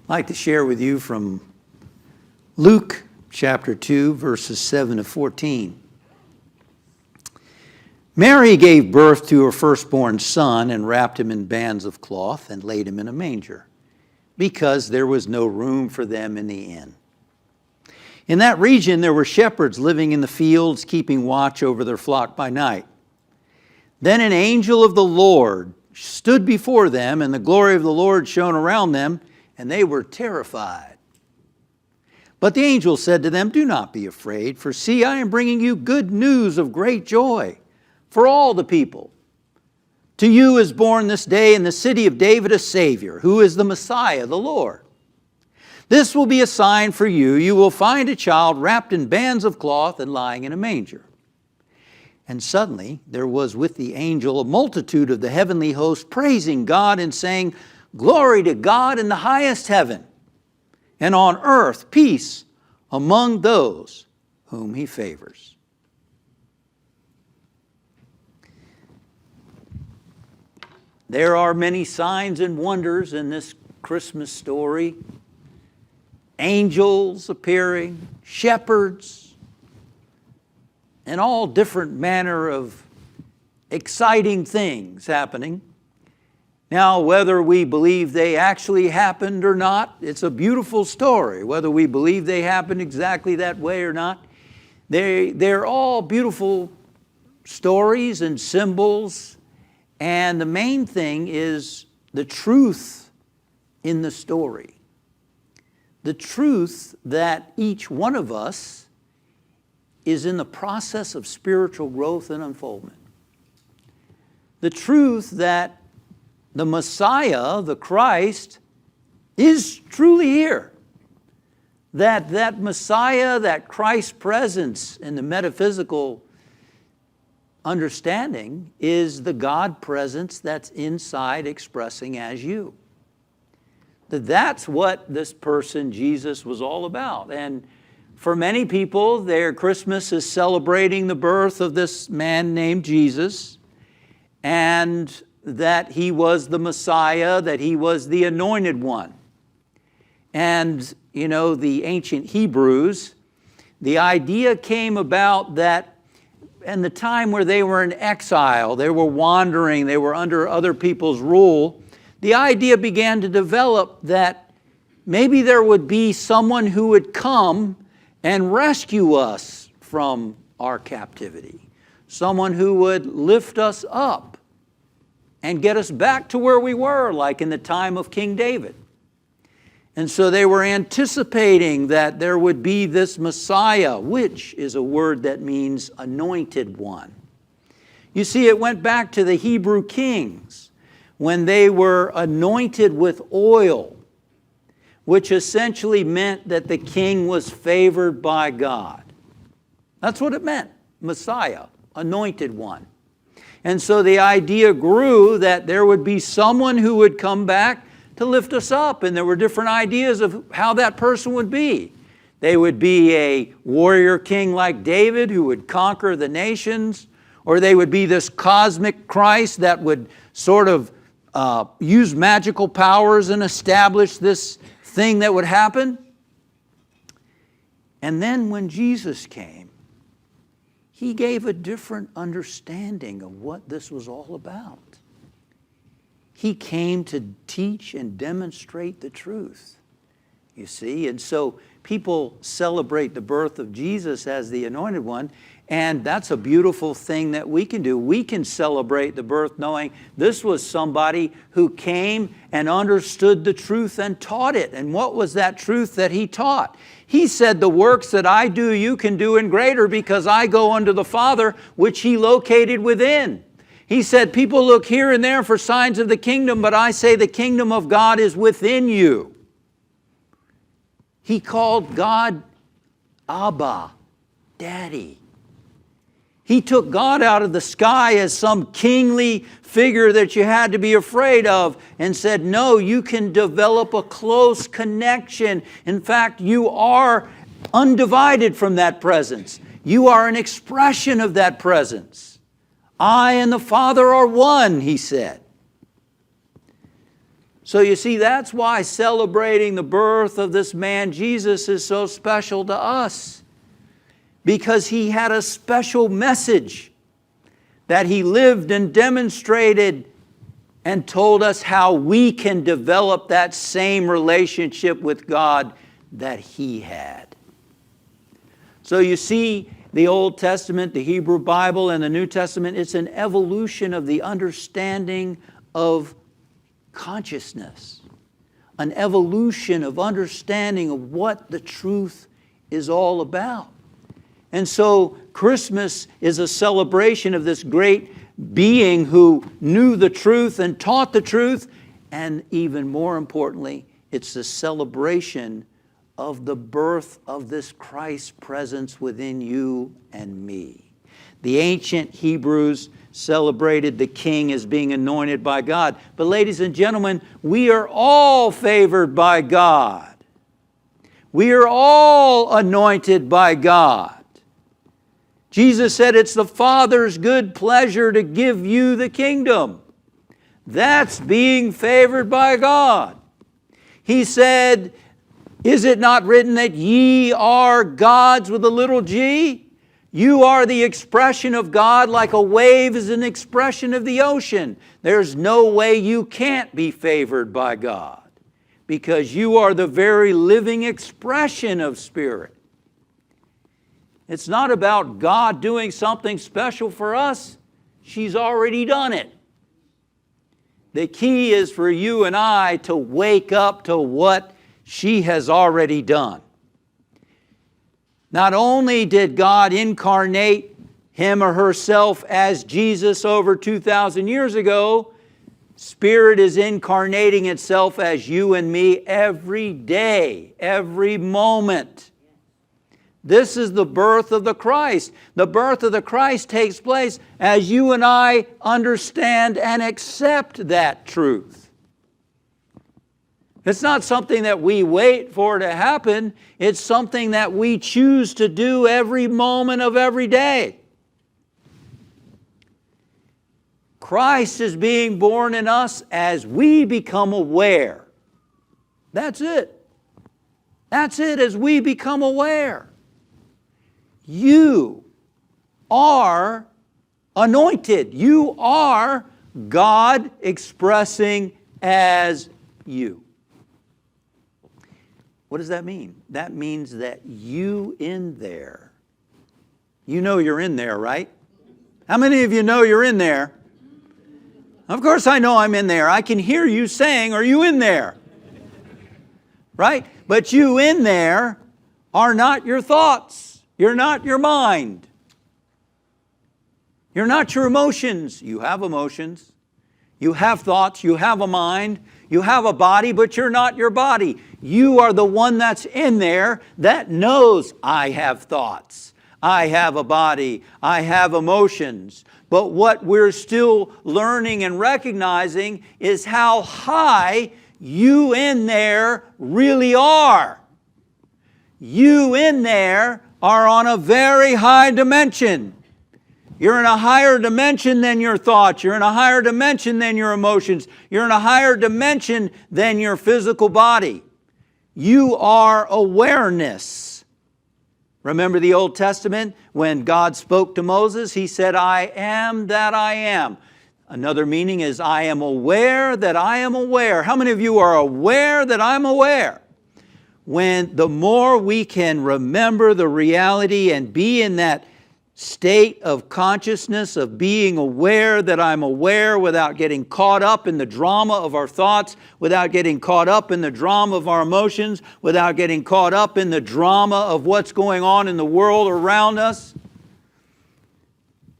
I'd like to share with you from Luke chapter 2, verses 7 to 14. Mary gave birth to her firstborn son and wrapped him in bands of cloth and laid him in a manger, because there was no room for them in the inn. In that region there were shepherds living in the fields, keeping watch over their flock by night. Then an angel of the Lord stood before them, and the glory of the Lord shone around them, and they were terrified. But the angel said to them, "Do not be afraid, for see, I am bringing you good news of great joy for all the people. To you is born this day in the city of David a Savior, who is the Messiah, the Lord. This will be a sign for you. You will find a child wrapped in bands of cloth and lying in a manger." And suddenly there was with the angel a multitude of the heavenly host, praising God and saying, "Glory to God in the highest heaven, and on earth peace among those whom He favors." There are many signs and wonders in this Christmas story. Angels appearing, shepherds, and all different manner of exciting things happening. Now, whether we believe they actually happened or not, it's a beautiful story. Whether we believe they happened exactly that way or not, they're all beautiful stories and symbols. And the main thing is the truth in the story. The truth that each one of us is in the process of spiritual growth and unfoldment. The truth that the Messiah, the Christ, is truly here. That Messiah, that Christ's presence in the metaphysical understanding is the God presence that's inside expressing as you. That's what this person, Jesus, was all about. And for many people, their Christmas is celebrating the birth of this man named Jesus, and that He was the Messiah, that He was the anointed one. And, you know, the ancient Hebrews, the idea came about that in the time where they were in exile, they were wandering, they were under other people's rule, the idea began to develop that maybe there would be someone who would come and rescue us from our captivity. Someone who would lift us up and get us back to where we were, like in the time of King David. And so they were anticipating that there would be this Messiah, which is a word that means anointed one. You see, it went back to the Hebrew kings when they were anointed with oil, which essentially meant that the king was favored by God. That's what it meant, Messiah, anointed one. And so the idea grew that there would be someone who would come back to lift us up, and there were different ideas of how that person would be. They would be a warrior king like David who would conquer the nations, or they would be this cosmic Christ that would sort of use magical powers and establish this thing that would happen. And then when Jesus came, He gave a different understanding of what this was all about. He came to teach and demonstrate the truth, you see. And so people celebrate the birth of Jesus as the anointed one, and that's a beautiful thing that we can do. We can celebrate the birth knowing this was somebody who came and understood the truth and taught it. And what was that truth that He taught? He said, "The works that I do, you can do in greater, because I go unto the Father, which He located within." He said, people look here and there for signs of the kingdom, but I say the kingdom of God is within you. He called God Abba, Daddy. He took God out of the sky as some kingly figure that you had to be afraid of and said, no, you can develop a close connection. In fact, you are undivided from that presence. You are an expression of that presence. I and the Father are one, He said. So you see, that's why celebrating the birth of this man Jesus is so special to us. Because He had a special message that He lived and demonstrated and told us how we can develop that same relationship with God that He had. So you see, the Old Testament, the Hebrew Bible, and the New Testament, it's an evolution of the understanding of consciousness. An evolution of understanding of what the truth is all about. And so Christmas is a celebration of this great being who knew the truth and taught the truth. And even more importantly, it's the celebration of the birth of this Christ presence within you and me. The ancient Hebrews celebrated the king as being anointed by God. But ladies and gentlemen, we are all favored by God. We are all anointed by God. Jesus said it's the Father's good pleasure to give you the kingdom. That's being favored by God. He said, is it not written that ye are gods with a little g? You are the expression of God like a wave is an expression of the ocean. There's no way you can't be favored by God because you are the very living expression of Spirit. It's not about God doing something special for us. She's already done it. The key is for you and I to wake up to what she has already done. Not only did God incarnate Him or herself as Jesus over 2,000 years ago, Spirit is incarnating itself as you and me every day, every moment. This is the birth of the Christ. The birth of the Christ takes place as you and I understand and accept that truth. It's not something that we wait for to happen. It's something that we choose to do every moment of every day. Christ is being born in us as we become aware. That's it. That's it, as we become aware. You are anointed. You are God expressing as you. What does that mean? That means that you in there. You know you're in there, right? How many of you know you're in there? Of course I know I'm in there. I can hear you saying, are you in there? Right? But you in there are not your thoughts. You're not your mind. You're not your emotions. You have emotions. You have thoughts. You have a mind. You have a body, but you're not your body. You are the one that's in there that knows I have thoughts. I have a body. I have emotions. But what we're still learning and recognizing is how high you in there really are. You in there are on a very high dimension. You're in a higher dimension than your thoughts. You're in a higher dimension than your emotions. You're in a higher dimension than your physical body. You are awareness. Remember the Old Testament when God spoke to Moses? He said, I am that I am. Another meaning is I am aware that I am aware. How many of you are aware that I'm aware? When the more we can remember the reality and be in that state of consciousness of being aware that I'm aware without getting caught up in the drama of our thoughts, without getting caught up in the drama of our emotions, without getting caught up in the drama of what's going on in the world around us,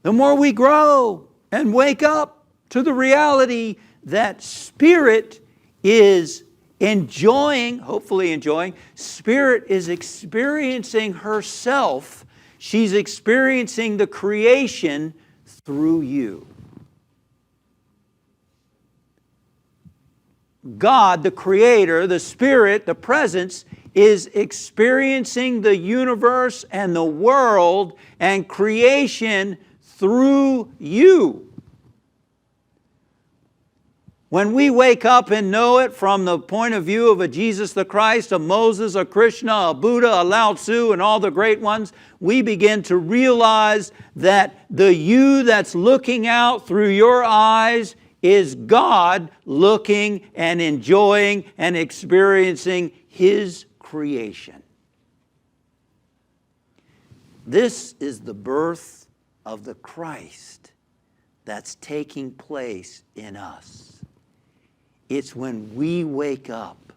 the more we grow and wake up to the reality that Spirit is hopefully enjoying, Spirit is experiencing herself. She's experiencing the creation through you. God, the Creator, the Spirit, the Presence, is experiencing the universe and the world and creation through you. When we wake up and know it from the point of view of a Jesus the Christ, a Moses, a Krishna, a Buddha, a Lao Tzu, and all the great ones, we begin to realize that the you that's looking out through your eyes is God looking and enjoying and experiencing His creation. This is the birth of the Christ that's taking place in us. It's when we wake up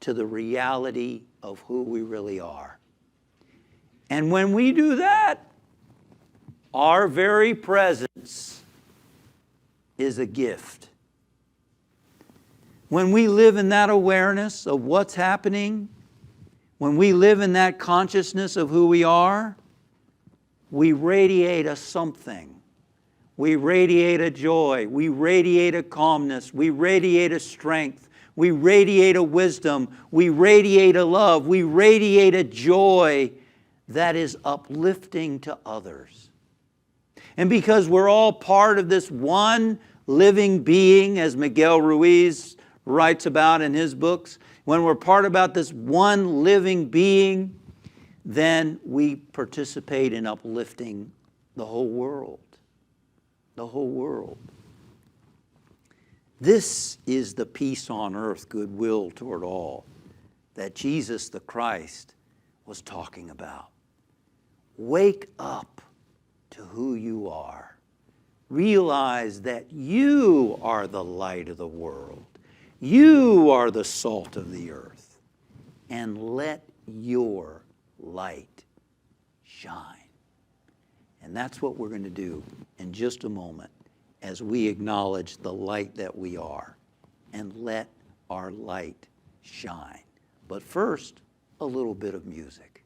to the reality of who we really are. And when we do that, our very presence is a gift. When we live in that awareness of what's happening, when we live in that consciousness of who we are, we radiate a something. We radiate a joy. We radiate a calmness. We radiate a strength. We radiate a wisdom. We radiate a love. We radiate a joy that is uplifting to others. And because we're all part of this one living being, as Miguel Ruiz writes about in his books, when we're part about this one living being, then we participate in uplifting the whole world. The whole world. This is the peace on earth, goodwill toward all, that Jesus the Christ was talking about. Wake up to who you are. Realize that you are the light of the world. You are the salt of the earth. And let your light shine. And that's what we're going to do in just a moment as we acknowledge the light that we are and let our light shine. But first, a little bit of music.